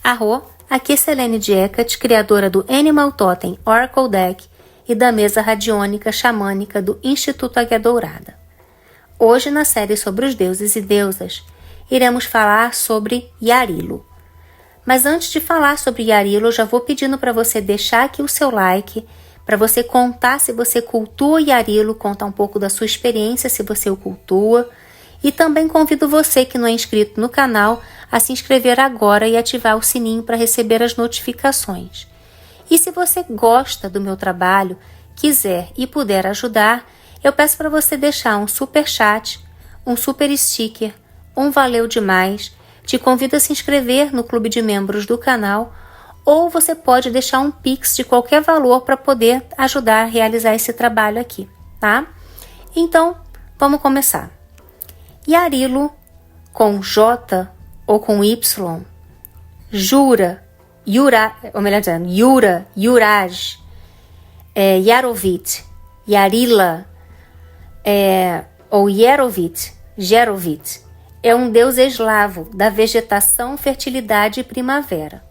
Arro, aqui é Selene Dieckert, criadora do Animal Totem Oracle Deck e da mesa radiônica xamânica do Instituto Águia Dourada. Hoje, na série sobre os deuses e deusas, iremos falar sobre Yarilo. Mas antes de falar sobre Yarilo, eu já vou pedindo para você deixar aqui o seu like, para você contar se você cultua Yarilo, contar um pouco da sua experiência se você o cultua. E também convido você que não é inscrito no canal a se inscrever agora e ativar o sininho para receber as notificações. E se você gosta do meu trabalho, quiser e puder ajudar, eu peço para você deixar um super chat, um super sticker, um valeu demais. Te convido a se inscrever no clube de membros do canal, ou você pode deixar um pix de qualquer valor para poder ajudar a realizar esse trabalho aqui, tá? Então, vamos começar. Yarilo, com J ou com Y, Yura, Yuraj, Yarovit, Yarila, ou Yerovit, é um deus eslavo da vegetação, fertilidade e primavera.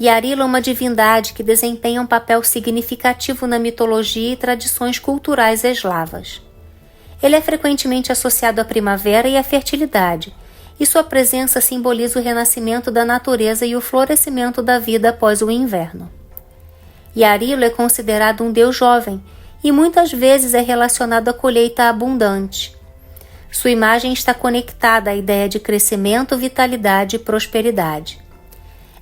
Yarilo é uma divindade que desempenha um papel significativo na mitologia e tradições culturais eslavas. Ele é frequentemente associado à primavera e à fertilidade, e sua presença simboliza o renascimento da natureza e o florescimento da vida após o inverno. Yarilo é considerado um deus jovem e muitas vezes é relacionado à colheita abundante. Sua imagem está conectada à ideia de crescimento, vitalidade e prosperidade.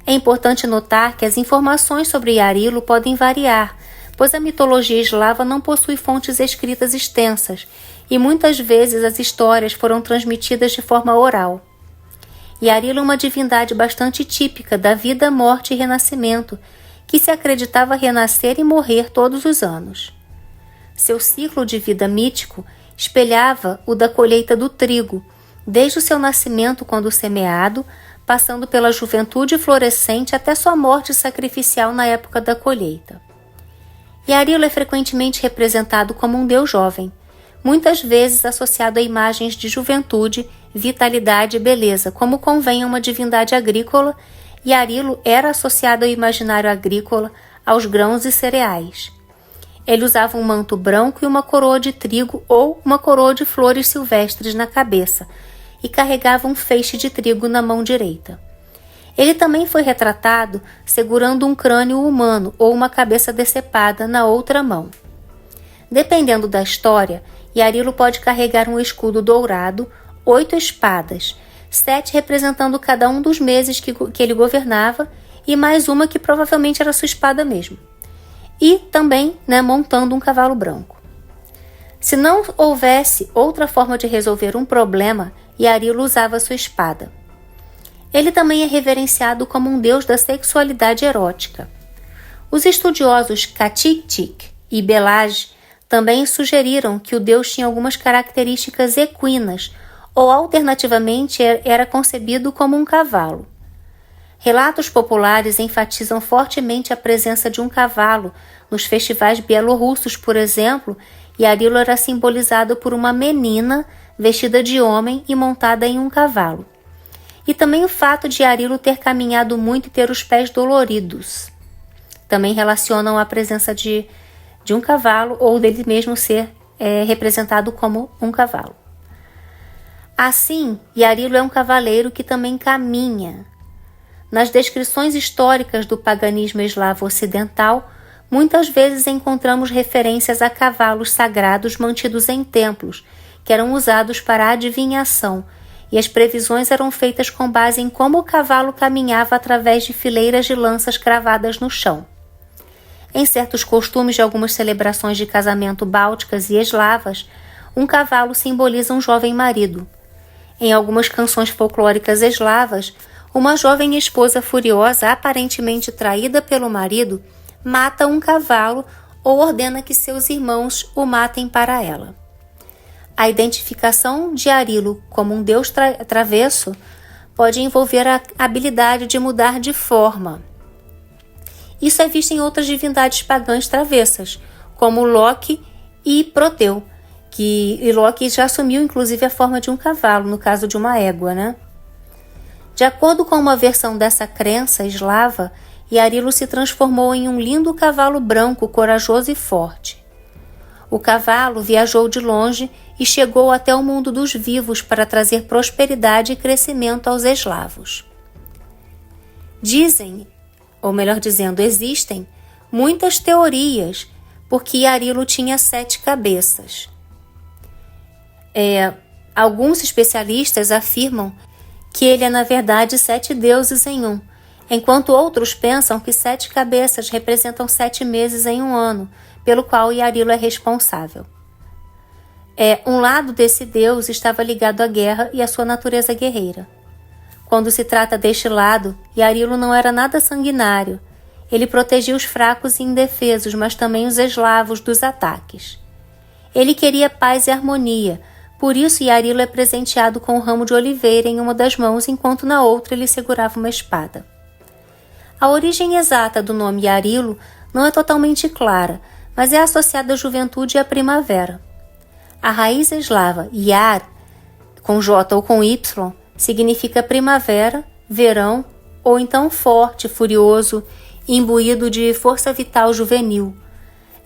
É importante notar que as informações sobre Yarilo podem variar, pois a mitologia eslava não possui fontes escritas extensas e muitas vezes as histórias foram transmitidas de forma oral. Yarilo é uma divindade bastante típica da vida, morte e renascimento, que se acreditava renascer e morrer todos os anos. Seu ciclo de vida mítico espelhava o da colheita do trigo, desde o seu nascimento quando semeado, passando pela juventude florescente até sua morte sacrificial na época da colheita. Yarilo é frequentemente representado como um deus jovem, muitas vezes associado a imagens de juventude, vitalidade e beleza, como convém a uma divindade agrícola. Yarilo era associado ao imaginário agrícola, aos grãos e cereais. Ele usava um manto branco e uma coroa de trigo ou uma coroa de flores silvestres na cabeça e carregava um feixe de trigo na mão direita. Ele também foi retratado segurando um crânio humano ou uma cabeça decepada na outra mão. Dependendo da história, Yarilo pode carregar um escudo dourado, 8 espadas, 7 representando cada um dos meses que ele governava e mais uma que provavelmente era sua espada mesmo. E também, montando um cavalo branco. Se não houvesse outra forma de resolver um problema, Yarilo usava sua espada. Ele também é reverenciado como um deus da sexualidade erótica. Os estudiosos Katik e Belage também sugeriram que o deus tinha algumas características equinas, ou alternativamente era concebido como um cavalo. Relatos populares enfatizam fortemente a presença de um cavalo. Nos festivais bielorrussos, por exemplo, Yarilo era simbolizado por uma menina vestida de homem e montada em um cavalo. E também o fato de Yarilo ter caminhado muito e ter os pés doloridos. Também relacionam a presença de um cavalo ou dele mesmo ser representado como um cavalo. Assim, Yarilo é um cavaleiro que também caminha. Nas descrições históricas do paganismo eslavo ocidental, muitas vezes encontramos referências a cavalos sagrados mantidos em templos, que eram usados para adivinhação, e as previsões eram feitas com base em como o cavalo caminhava através de fileiras de lanças cravadas no chão. Em certos costumes de algumas celebrações de casamento bálticas e eslavas, um cavalo simboliza um jovem marido. Em algumas canções folclóricas eslavas, uma jovem esposa furiosa, aparentemente traída pelo marido, mata um cavalo ou ordena que seus irmãos o matem para ela. A identificação de Yarilo como um deus travesso pode envolver a habilidade de mudar de forma. Isso é visto em outras divindades pagãs travessas, como Loki e Proteu, e Loki já assumiu inclusive a forma de um cavalo, no caso de uma égua, né? De acordo com uma versão dessa crença eslava, Yarilo se transformou em um lindo cavalo branco, corajoso e forte. O cavalo viajou de longe e chegou até o mundo dos vivos para trazer prosperidade e crescimento aos eslavos. Dizem, ou melhor dizendo, existem muitas teorias porque Yarilo tinha 7 cabeças. Alguns especialistas afirmam que ele é na verdade 7 deuses em um, enquanto outros pensam que 7 cabeças representam 7 meses em um ano, pelo qual Yarilo é responsável. Um lado desse deus estava ligado à guerra e à sua natureza guerreira. Quando se trata deste lado, Yarilo não era nada sanguinário. Ele protegia os fracos e indefesos, mas também os eslavos dos ataques. Ele queria paz e harmonia, por isso Yarilo é presenteado com um ramo de oliveira em uma das mãos, enquanto na outra ele segurava uma espada. A origem exata do nome Yarilo não é totalmente clara, mas é associada à juventude e à primavera. A raiz eslava Yar, com J ou com Y, significa primavera, verão, ou então forte, furioso, imbuído de força vital juvenil.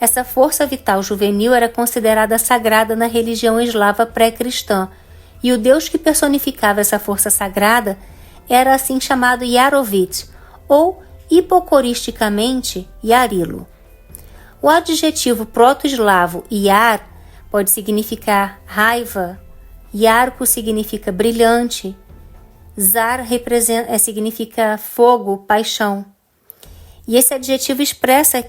Essa força vital juvenil era considerada sagrada na religião eslava pré-cristã, e o deus que personificava essa força sagrada era assim chamado Yarovit, ou hipocoristicamente Yarilo. O adjetivo proto-eslavo Yar pode significar raiva, Yarko significa brilhante, Zar significa fogo, paixão. E esse adjetivo expressa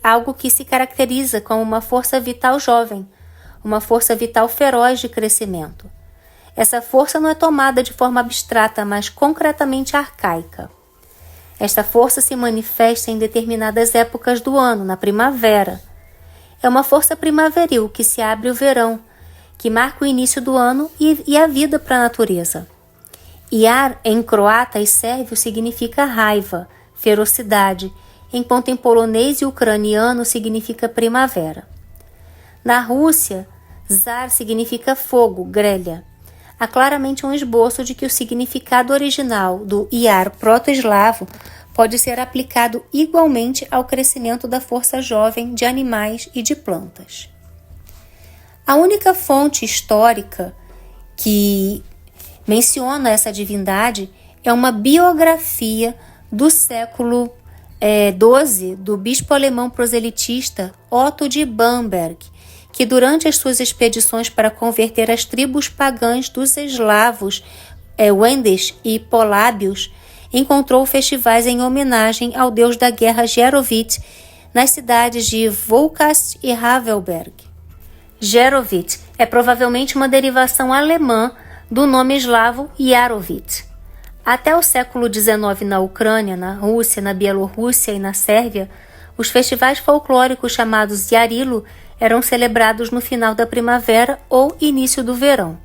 algo que se caracteriza como uma força vital jovem, uma força vital feroz de crescimento. Essa força não é tomada de forma abstrata, mas concretamente arcaica. Esta força se manifesta em determinadas épocas do ano, na primavera. É uma força primaveril que se abre o verão, que marca o início do ano e a vida para a natureza. Yar, em croata e sérvio, significa raiva, ferocidade, enquanto em polonês e ucraniano significa primavera. Na Rússia, Zar significa fogo, grelha. Há claramente um esboço de que o significado original do Yar proto-eslavo pode ser aplicado igualmente ao crescimento da força jovem de animais e de plantas. A única fonte histórica que menciona essa divindade é uma biografia do século XII do bispo alemão proselitista Otto de Bamberg, que durante as suas expedições para converter as tribos pagãs dos eslavos Wendes e Polábios, encontrou festivais em homenagem ao deus da guerra Jerovit nas cidades de Volkast e Havelberg. Jerovit é provavelmente uma derivação alemã do nome eslavo Yarovit. Até o século XIX na Ucrânia, na Rússia, na Bielorrússia e na Sérvia, os festivais folclóricos chamados Yarilo eram celebrados no final da primavera ou início do verão.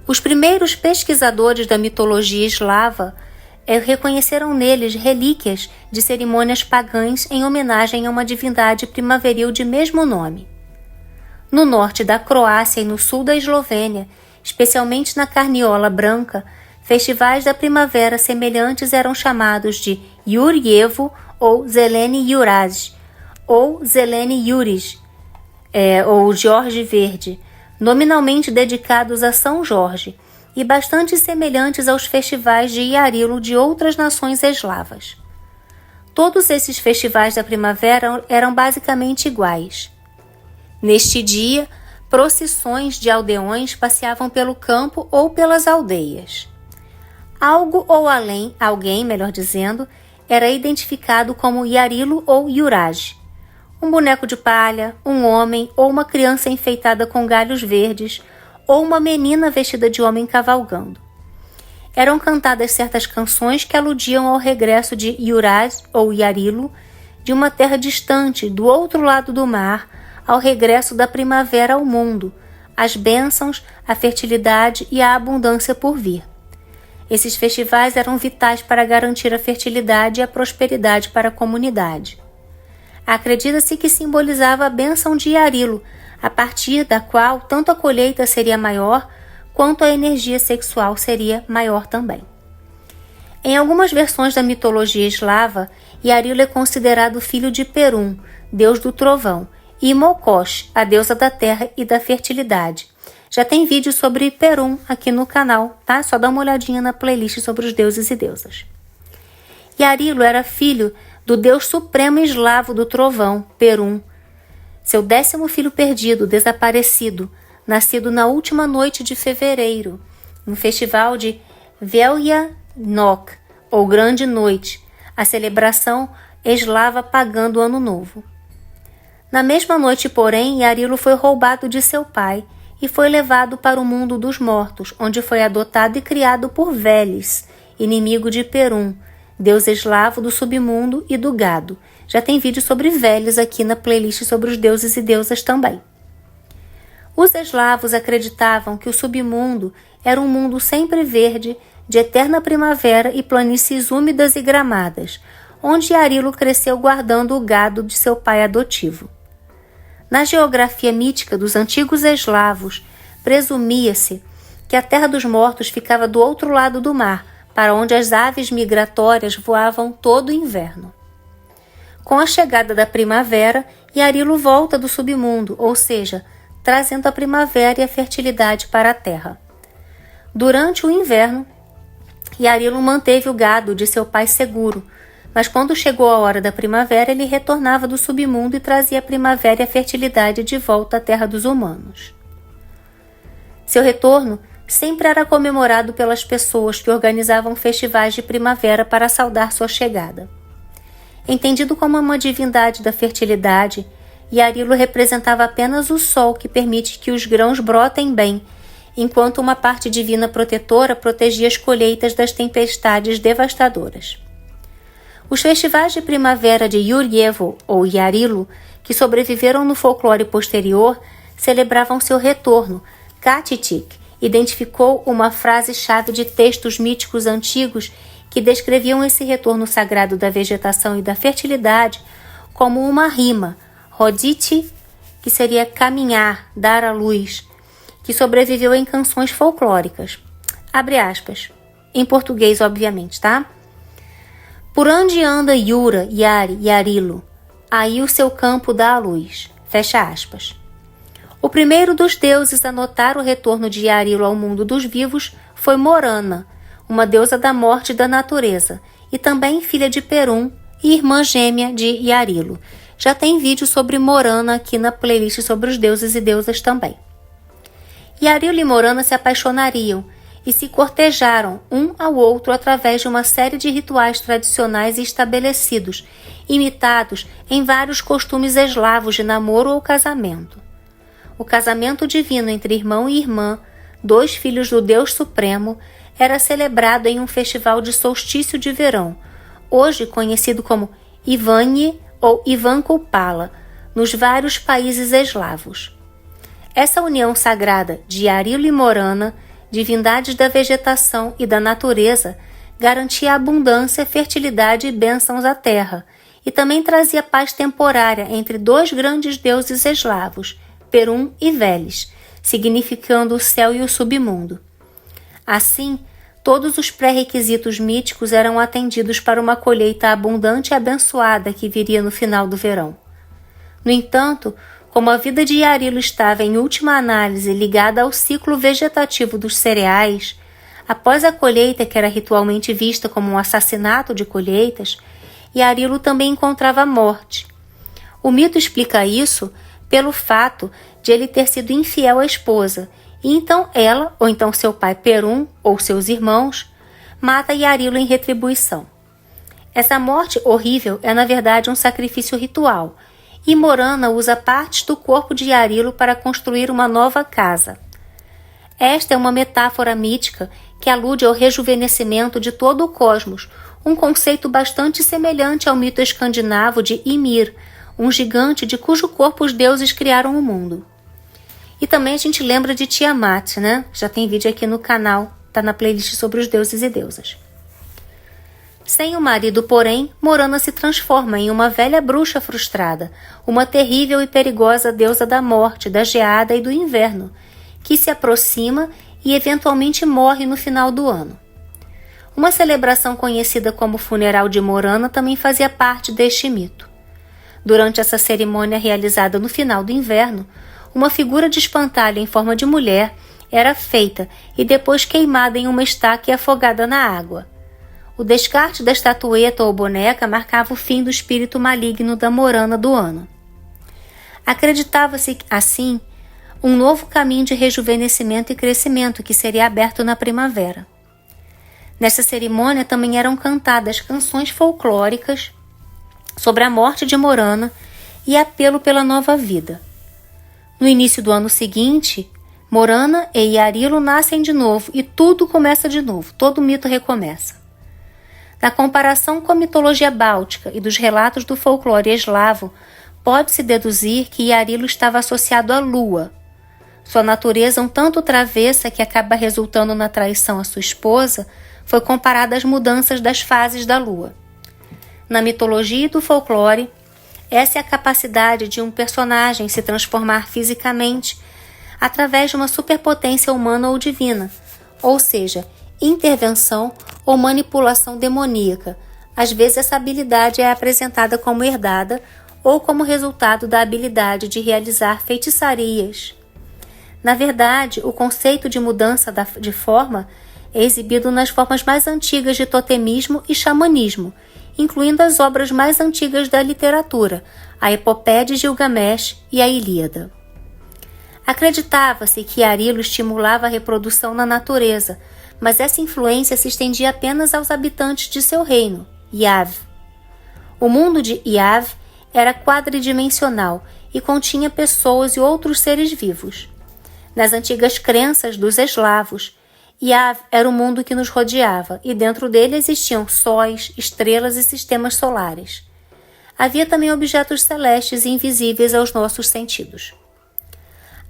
Os primeiros pesquisadores da mitologia eslava reconheceram neles relíquias de cerimônias pagãs em homenagem a uma divindade primaveril de mesmo nome. No norte da Croácia e no sul da Eslovênia, especialmente na Carniola Branca, festivais da primavera semelhantes eram chamados de Jurjevo ou Zeleni Juraj, ou Zeleni Juriš, ou Jorge Verde, nominalmente dedicados a São Jorge, e bastante semelhantes aos festivais de Yarilo de outras nações eslavas. Todos esses festivais da primavera eram basicamente iguais. Neste dia, procissões de aldeões passeavam pelo campo ou pelas aldeias. Algo ou alguém, melhor dizendo, era identificado como Yarilo ou Juraj. Um boneco de palha, um homem ou uma criança enfeitada com galhos verdes, ou uma menina vestida de homem cavalgando. Eram cantadas certas canções que aludiam ao regresso de Juraj ou Yarilo de uma terra distante, do outro lado do mar, ao regresso da primavera ao mundo, as bênçãos, a fertilidade e a abundância por vir. Esses festivais eram vitais para garantir a fertilidade e a prosperidade para a comunidade. Acredita-se que simbolizava a bênção de Yarilo, a partir da qual tanto a colheita seria maior, quanto a energia sexual seria maior também. Em algumas versões da mitologia eslava, Yarilo é considerado filho de Perun, deus do trovão, e Mokosh, a deusa da terra e da fertilidade. Já tem vídeo sobre Perun aqui no canal, tá? Só dá uma olhadinha na playlist sobre os deuses e deusas. Yarilo era filho do deus supremo eslavo do trovão, Perun, seu 10º filho perdido, desaparecido, nascido na última noite de fevereiro, no festival de Velya Nok, ou Grande Noite, a celebração eslava pagã do Ano Novo. Na mesma noite, porém, Yarilo foi roubado de seu pai e foi levado para o mundo dos mortos, onde foi adotado e criado por Veles, inimigo de Perun, deus eslavo do submundo e do gado. Já tem vídeo sobre Veles aqui na playlist sobre os deuses e deusas também. Os eslavos acreditavam que o submundo era um mundo sempre verde, de eterna primavera e planícies úmidas e gramadas, onde Yarilo cresceu guardando o gado de seu pai adotivo. Na geografia mítica dos antigos eslavos, presumia-se que a terra dos mortos ficava do outro lado do mar, para onde as aves migratórias voavam todo o inverno. Com a chegada da primavera, Yarilo volta do submundo, ou seja, trazendo a primavera e a fertilidade para a terra. Durante o inverno, Yarilo manteve o gado de seu pai seguro, mas quando chegou a hora da primavera, ele retornava do submundo e trazia a primavera e a fertilidade de volta à terra dos humanos. Seu retorno sempre era comemorado pelas pessoas que organizavam festivais de primavera para saudar sua chegada. Entendido como uma divindade da fertilidade, Yarilo representava apenas o sol que permite que os grãos brotem bem, enquanto uma parte divina protetora protegia as colheitas das tempestades devastadoras. Os festivais de primavera de Yuryevo, ou Yarilo, que sobreviveram no folclore posterior, celebravam seu retorno. Katitik identificou uma frase-chave de textos míticos antigos que descreviam esse retorno sagrado da vegetação e da fertilidade como uma rima, Roditi, que seria caminhar, dar à luz, que sobreviveu em canções folclóricas. Abre aspas. Em português, obviamente, tá? Por onde anda Yura, Yari, Yarilo, aí o seu campo dá a luz. Fecha aspas. O primeiro dos deuses a notar o retorno de Yarilo ao mundo dos vivos foi Morana, uma deusa da morte e da natureza, e também filha de Perun e irmã gêmea de Yarilo. Já tem vídeo sobre Morana aqui na playlist sobre os deuses e deusas também. Yarilo e Morana se apaixonariam e se cortejaram um ao outro através de uma série de rituais tradicionais e estabelecidos, imitados em vários costumes eslavos de namoro ou casamento. O casamento divino entre irmão e irmã, dois filhos do Deus Supremo, era celebrado em um festival de solstício de verão, hoje conhecido como Ivanye ou Ivan Kupala, nos vários países eslavos. Essa união sagrada de Yarilo e Morana, divindades da vegetação e da natureza, garantia abundância, fertilidade e bênçãos à terra, e também trazia paz temporária entre dois grandes deuses eslavos, Perun e Veles, significando o céu e o submundo. Assim, todos os pré-requisitos míticos eram atendidos para uma colheita abundante e abençoada que viria no final do verão. No entanto, como a vida de Yarilo estava em última análise ligada ao ciclo vegetativo dos cereais, após a colheita, que era ritualmente vista como um assassinato de colheitas, Yarilo também encontrava a morte. O mito explica isso pelo fato de ele ter sido infiel à esposa, e então ela, ou então seu pai Perun, ou seus irmãos, mata Yarilo em retribuição. Essa morte horrível é na verdade um sacrifício ritual, e Morana usa partes do corpo de Yarilo para construir uma nova casa. Esta é uma metáfora mítica que alude ao rejuvenescimento de todo o cosmos, um conceito bastante semelhante ao mito escandinavo de Ymir, um gigante de cujo corpo os deuses criaram o mundo. E também a gente lembra de Tiamat, né? Já tem vídeo aqui no canal, tá na playlist sobre os deuses e deusas. Sem o marido, porém, Morana se transforma em uma velha bruxa frustrada, uma terrível e perigosa deusa da morte, da geada e do inverno, que se aproxima e eventualmente morre no final do ano. Uma celebração conhecida como Funeral de Morana também fazia parte deste mito. Durante essa cerimônia realizada no final do inverno, uma figura de espantalho em forma de mulher era feita e depois queimada em uma estaca e afogada na água. O descarte da estatueta ou boneca marcava o fim do espírito maligno da Morana do ano. Acreditava-se, assim, um novo caminho de rejuvenescimento e crescimento que seria aberto na primavera. Nessa cerimônia também eram cantadas canções folclóricas sobre a morte de Morana e apelo pela nova vida. No início do ano seguinte, Morana e Yarilo nascem de novo e tudo começa de novo, todo o mito recomeça. Da comparação com a mitologia báltica e dos relatos do folclore eslavo, pode-se deduzir que Yarilo estava associado à lua. Sua natureza, um tanto travessa que acaba resultando na traição à sua esposa, foi comparada às mudanças das fases da lua. Na mitologia e do folclore, essa é a capacidade de um personagem se transformar fisicamente através de uma superpotência humana ou divina, ou seja, intervenção ou manipulação demoníaca. Às vezes essa habilidade é apresentada como herdada ou como resultado da habilidade de realizar feitiçarias. Na verdade, o conceito de mudança de forma é exibido nas formas mais antigas de totemismo e xamanismo, incluindo as obras mais antigas da literatura, a Epopeia de Gilgamesh e a Ilíada. Acreditava-se que Yarilo estimulava a reprodução na natureza, mas essa influência se estendia apenas aos habitantes de seu reino, Yav. O mundo de Yav era quadridimensional e continha pessoas e outros seres vivos. Nas antigas crenças dos eslavos, Yav era o mundo que nos rodeava e dentro dele existiam sóis, estrelas e sistemas solares. Havia também objetos celestes e invisíveis aos nossos sentidos.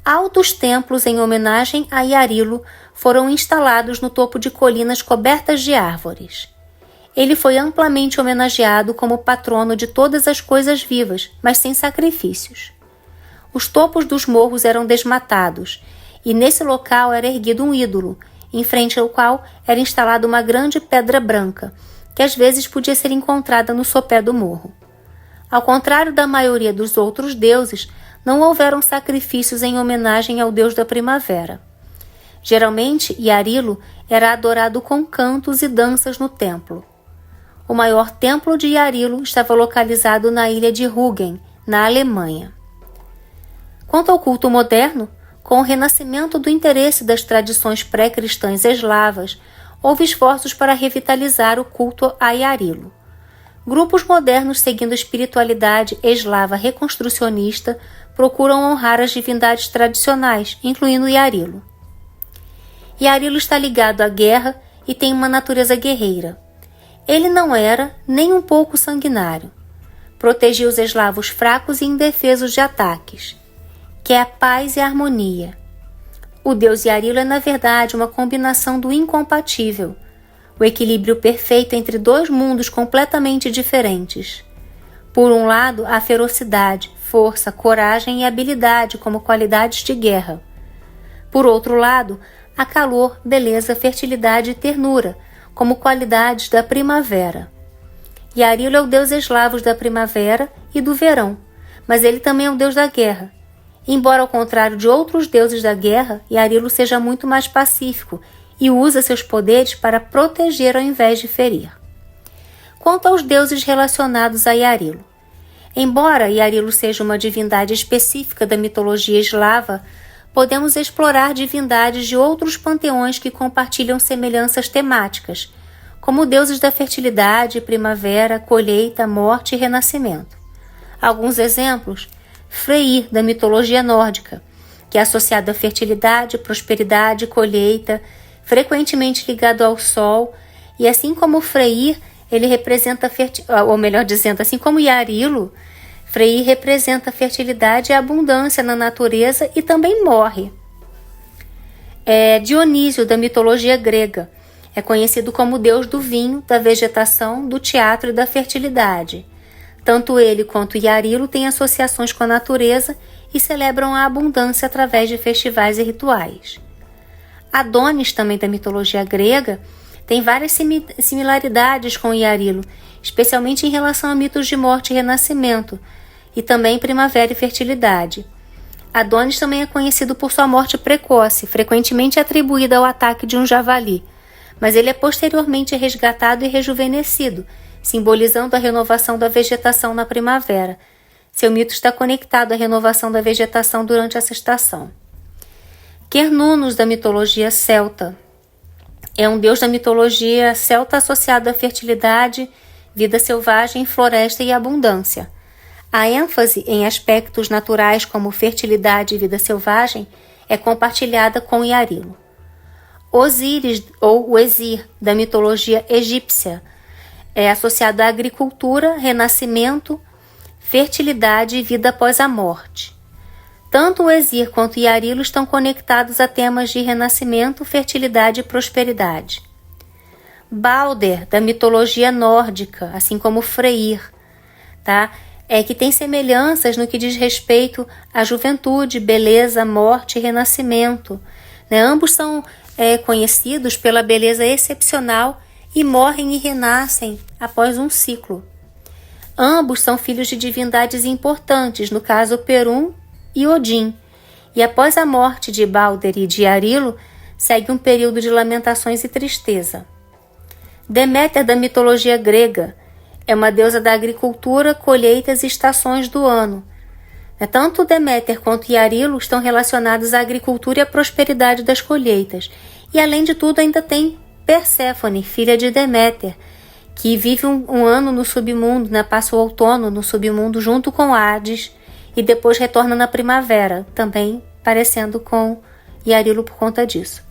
Altos templos em homenagem a Yarilo foram instalados no topo de colinas cobertas de árvores. Ele foi amplamente homenageado como patrono de todas as coisas vivas, mas sem sacrifícios. Os topos dos morros eram desmatados, e nesse local era erguido um ídolo, em frente ao qual era instalada uma grande pedra branca, que às vezes podia ser encontrada no sopé do morro. Ao contrário da maioria dos outros deuses, não houveram sacrifícios em homenagem ao deus da primavera. Geralmente, Yarilo era adorado com cantos e danças no templo. O maior templo de Yarilo estava localizado na ilha de Rügen, na Alemanha. Quanto ao culto moderno, com o renascimento do interesse das tradições pré-cristãs eslavas, houve esforços para revitalizar o culto a Yarilo. Grupos modernos seguindo a espiritualidade eslava reconstrucionista procuram honrar as divindades tradicionais, incluindo Yarilo. Yarilo está ligado à guerra e tem uma natureza guerreira. Ele não era nem um pouco sanguinário. Protegia os eslavos fracos e indefesos de ataques. Quer a paz e a harmonia. O deus Yarilo é, na verdade, uma combinação do incompatível, o equilíbrio perfeito entre dois mundos completamente diferentes. Por um lado, a ferocidade, força, coragem e habilidade como qualidades de guerra. Por outro lado, a calor, beleza, fertilidade e ternura como qualidades da primavera. Yarilo é o deus eslavo da primavera e do verão, mas ele também é o deus da guerra. Embora ao contrário de outros deuses da guerra, Yarilo seja muito mais pacífico e usa seus poderes para proteger ao invés de ferir. Quanto aos deuses relacionados a Yarilo, embora Yarilo seja uma divindade específica da mitologia eslava, podemos explorar divindades de outros panteões que compartilham semelhanças temáticas, como deuses da fertilidade, primavera, colheita, morte e renascimento. Alguns exemplos: Freyr, da mitologia nórdica, que é associado à fertilidade, prosperidade, colheita, frequentemente ligado ao sol, e assim como Freyr, ele representa, ou melhor dizendo, assim como Yarilo, Freyr representa a fertilidade e a abundância na natureza e também morre. Dionísio, da mitologia grega, É conhecido como o deus do vinho, da vegetação, do teatro e da fertilidade. Tanto ele quanto Yarilo têm associações com a natureza e celebram a abundância através de festivais e rituais. Adonis, também da mitologia grega, tem várias similaridades com Yarilo, especialmente em relação a mitos de morte e renascimento, e também primavera e fertilidade. Adonis também é conhecido por sua morte precoce, frequentemente atribuída ao ataque de um javali, mas ele é posteriormente resgatado e rejuvenescido, simbolizando a renovação da vegetação na primavera. Seu mito está conectado à renovação da vegetação durante essa estação. Cernunnos, da mitologia celta. É um deus da mitologia celta associado à fertilidade, vida selvagem, floresta e abundância. A ênfase em aspectos naturais como fertilidade e vida selvagem é compartilhada com Yarilo. Osíris, ou o Exir, da mitologia egípcia, é associado à agricultura, renascimento, fertilidade e vida após a morte. Tanto o Exir quanto o Yarilo estão conectados a temas de renascimento, fertilidade e prosperidade. Balder, da mitologia nórdica, assim como Freyr, que tem semelhanças no que diz respeito à juventude, beleza, morte e renascimento. Ambos são conhecidos pela beleza excepcional e morrem e renascem após um ciclo. Ambos são filhos de divindades importantes, no caso Perun e Odin, e após a morte de Balder e de Yarilo, segue um período de lamentações e tristeza. Deméter, da mitologia grega, é uma deusa da agricultura, colheitas e estações do ano. Tanto Deméter quanto Yarilo estão relacionados à agricultura e à prosperidade das colheitas. E além de tudo ainda tem Perséfone, filha de Deméter, que vive um ano no submundo, passa o outono no submundo junto com Hades e depois retorna na primavera, também parecendo com Yarilo por conta disso.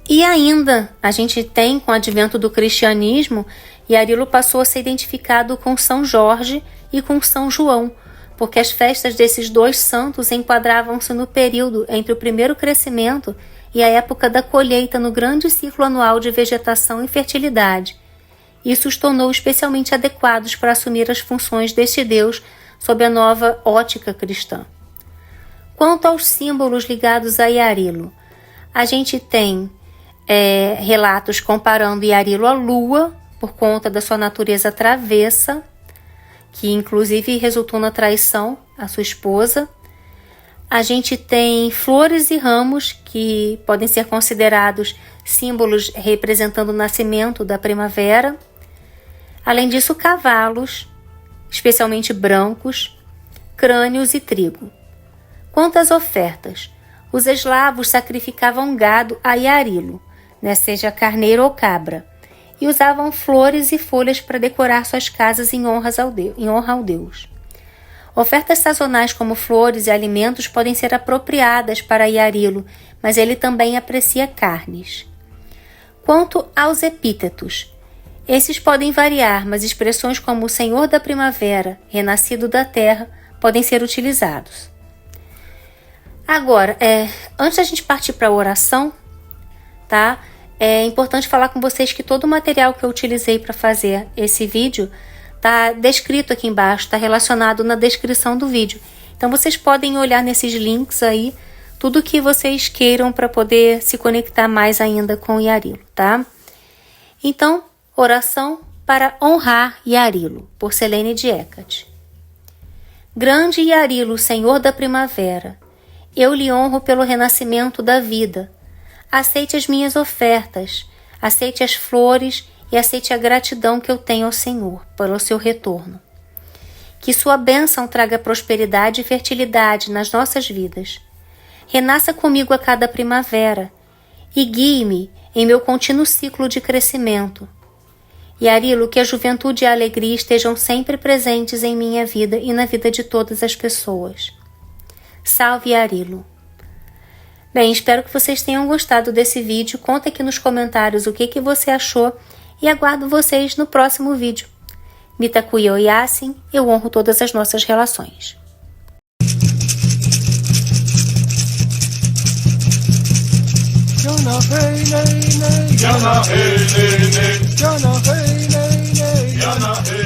E ainda a gente tem, com o advento do cristianismo, Yarilo passou a ser identificado com São Jorge e com São João, porque as festas desses dois santos enquadravam-se no período entre o primeiro crescimento e a época da colheita no grande ciclo anual de vegetação e fertilidade. Isso os tornou especialmente adequados para assumir as funções deste deus sob a nova ótica cristã. Quanto aos símbolos ligados a Yarilo, a gente tem relatos comparando Yarilo à lua, por conta da sua natureza travessa, que inclusive resultou na traição à sua esposa. A gente tem flores e ramos, que podem ser considerados símbolos representando o nascimento da primavera. Além disso, cavalos, especialmente brancos, crânios e trigo. Quanto às ofertas, os eslavos sacrificavam gado a Yarilo, seja carneiro ou cabra, e usavam flores e folhas para decorar suas casas em honra ao Deus. Ofertas sazonais como flores e alimentos podem ser apropriadas para Yarilo, mas ele também aprecia carnes. Quanto aos epítetos, esses podem variar, mas expressões como o Senhor da Primavera, renascido da terra, podem ser utilizados. Agora, antes da gente partir para a oração, é importante falar com vocês que todo o material que eu utilizei para fazer esse vídeo está descrito aqui embaixo, está relacionado na descrição do vídeo. Então vocês podem olhar nesses links aí, tudo que vocês queiram para poder se conectar mais ainda com o Yarilo, tá? Então, oração para honrar Yarilo, por Selene de Hecate. Grande Yarilo, Senhor da Primavera, eu lhe honro pelo renascimento da vida. Aceite as minhas ofertas, aceite as flores e aceite a gratidão que eu tenho ao Senhor pelo seu retorno. Que sua bênção traga prosperidade e fertilidade nas nossas vidas. Renasça comigo a cada primavera e guie-me em meu contínuo ciclo de crescimento. Yarilo, que a juventude e a alegria estejam sempre presentes em minha vida e na vida de todas as pessoas. Salve Yarilo! Bem, espero que vocês tenham gostado desse vídeo. Conta aqui nos comentários o que você achou e aguardo vocês no próximo vídeo. Mitakuye Oyasin, eu honro todas as nossas relações. Jana hey nay nay, Jana hey nay nay, Jana hey nay nay, Jana hey.